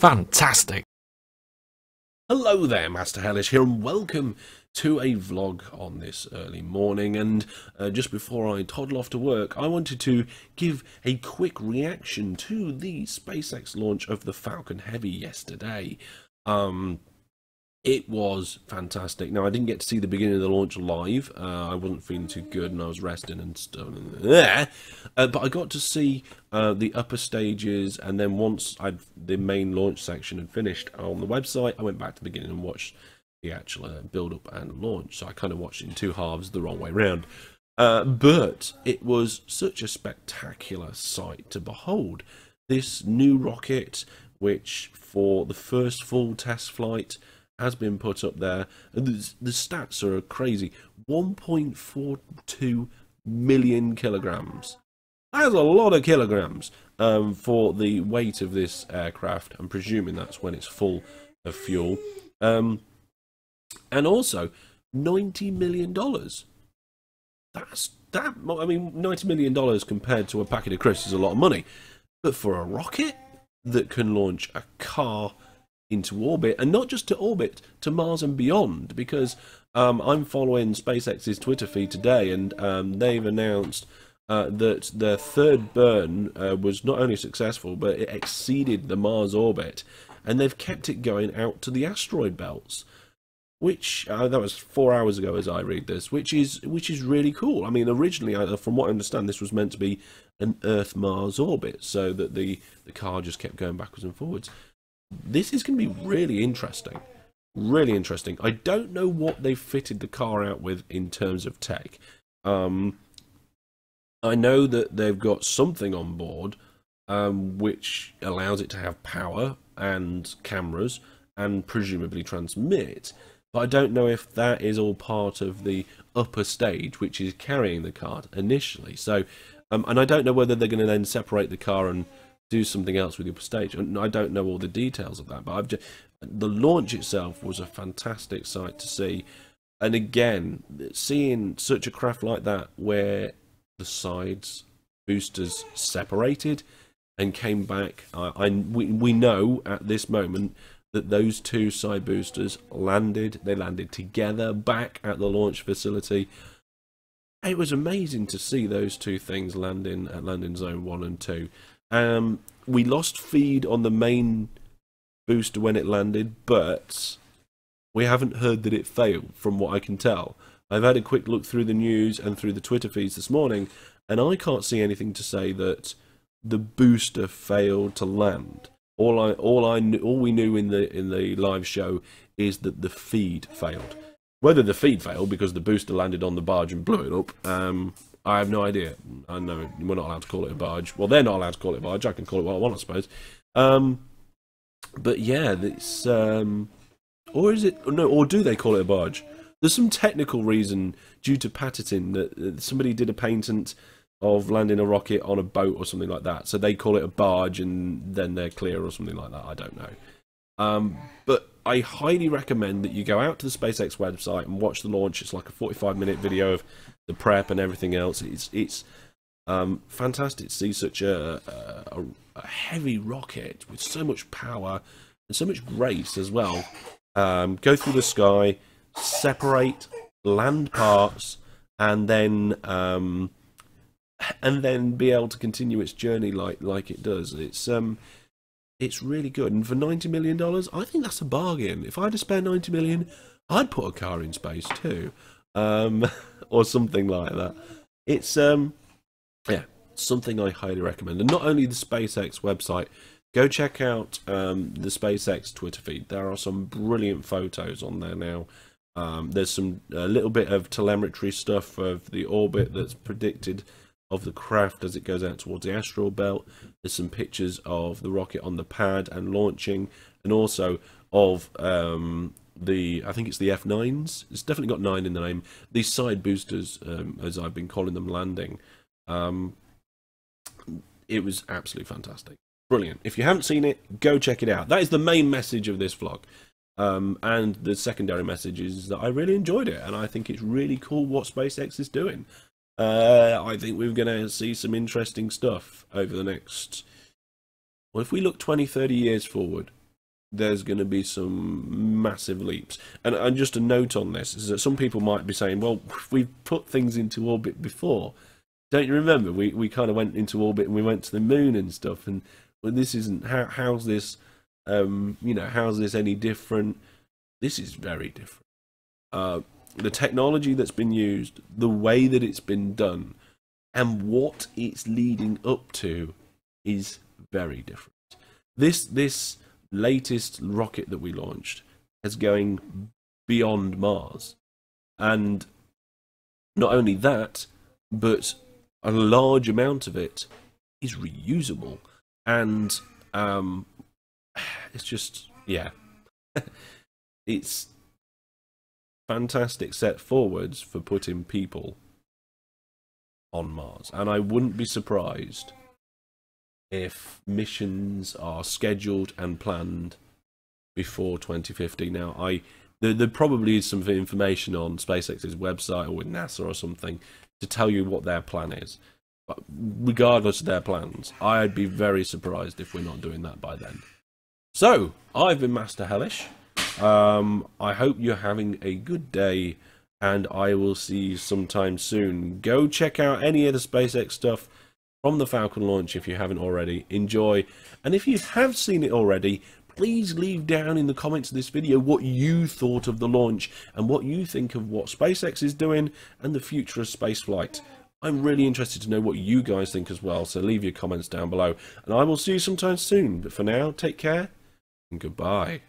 fantastic. Hello there, Master Hellish here, and welcome to a vlog on this early morning. And just before I toddle off to work, I wanted to give a quick reaction to the SpaceX launch of the Falcon Heavy yesterday. It was fantastic. Now, I didn't get to see the beginning of the launch live. I wasn't feeling too good and I was resting and stuff. But I got to see the upper stages, and then once the main launch section had finished on the website, I went back to the beginning and watched the actual build-up and launch. So I kind of watched it in two halves, the wrong way round. But it was such a spectacular sight to behold. This new rocket, which for the first full test flight has been put up there, and the stats are crazy. 1.42 million kilograms. That's a lot of kilograms for the weight of this aircraft. I'm presuming that's when it's full of fuel. And also $90 million. I mean, $90 million compared to a packet of crisps is a lot of money, but for a rocket that can launch a car into orbit, and not just to orbit, to Mars and beyond, because I'm following SpaceX's Twitter feed today, and they've announced that their third burn was not only successful, but it exceeded the Mars orbit, and they've kept it going out to the asteroid belts, which that was 4 hours ago as I read this, which is really cool. I mean, originally, from what I understand, this was meant to be an Earth-Mars orbit, so that the car just kept going backwards and forwards. This is going to be really interesting. Really interesting. I don't know what they've fitted the car out with in terms of tech. I know that they've got something on board which allows it to have power and cameras and presumably transmit. But I don't know if that is all part of the upper stage, which is carrying the car initially. So, and I don't know whether they're going to then separate the car and do something else with the upper stage. And I don't know all the details of that, but the launch itself was a fantastic sight to see. And again, seeing such a craft like that, where the sides boosters separated and came back, we know at this moment that those two side boosters landed. They landed together back at the launch facility. It was amazing to see those two things landing at landing zone 1 and 2. We lost feed on the main booster when it landed, but we haven't heard that it failed, from what I can tell. I've had a quick look through the news and through the Twitter feeds this morning, and I can't see anything to say that the booster failed to land. All we knew in the live show is that the feed failed. Whether the feed failed because the booster landed on the barge and blew it up, I have no idea. I know we're not allowed to call it a barge. Well, they're not allowed to call it a barge. I can call it what I want, I suppose. But yeah, it's or is it no? Or do they call it a barge? There's some technical reason due to patenting that somebody did a patent of landing a rocket on a boat or something like that. So they call it a barge, and then they're clear or something like that. I don't know. But I highly recommend that you go out to the SpaceX website and watch the launch. It's like a 45-minute video of the prep and everything else. It's fantastic to see such a heavy rocket with so much power and so much grace as well. Go through the sky, separate, land parts, and then be able to continue its journey like it does. It's really good, and for $90 million, I think that's a bargain. If I had to spend $90 million, I'd put a car in space too, or something like that. It's yeah, something I highly recommend. And not only the SpaceX website, go check out the SpaceX Twitter feed. There are some brilliant photos on there now. There's a little bit of telemetry stuff of the orbit that's predicted of the craft as it goes out towards the asteroid belt. There's some pictures of the rocket on the pad and launching, and also of I think it's the F9s. It's definitely got 9 in the name. These side boosters, as I've been calling them, landing. It was absolutely fantastic. Brilliant. If you haven't seen it, go check it out. That is the main message of this vlog. And the secondary message is that I really enjoyed it, and I think it's really cool what SpaceX is doing. I think we're going to see some interesting stuff over the next... Well, if we look 20, 30 years forward, there's going to be some massive leaps. And just a note on this is that some people might be saying, well, we've put things into orbit before. Don't you remember? We kind of went into orbit and we went to the moon and stuff. And well, this isn't, how's this, how's this any different? This is very different. The technology that's been used, the way that it's been done, and what it's leading up to is very different. This latest rocket that we launched is going beyond Mars. And not only that, but a large amount of it is reusable. And it's just, yeah. It's fantastic step forwards for putting people on Mars. And I wouldn't be surprised if missions are scheduled and planned before 2050. Now, there probably is some information on SpaceX's website or with NASA or something to tell you what their plan is. But regardless of their plans, I'd be very surprised if we're not doing that by then. So, I've been Master Hellish. I hope you're having a good day, and I will see you sometime soon. Go check out any of the SpaceX stuff from the Falcon launch if you haven't already. Enjoy, and if you have seen it already, please leave down in the comments of this video what you thought of the launch and what you think of what SpaceX is doing and the future of spaceflight. I'm really interested to know what you guys think as well, so leave your comments down below, and I will see you sometime soon. But for now, take care and goodbye.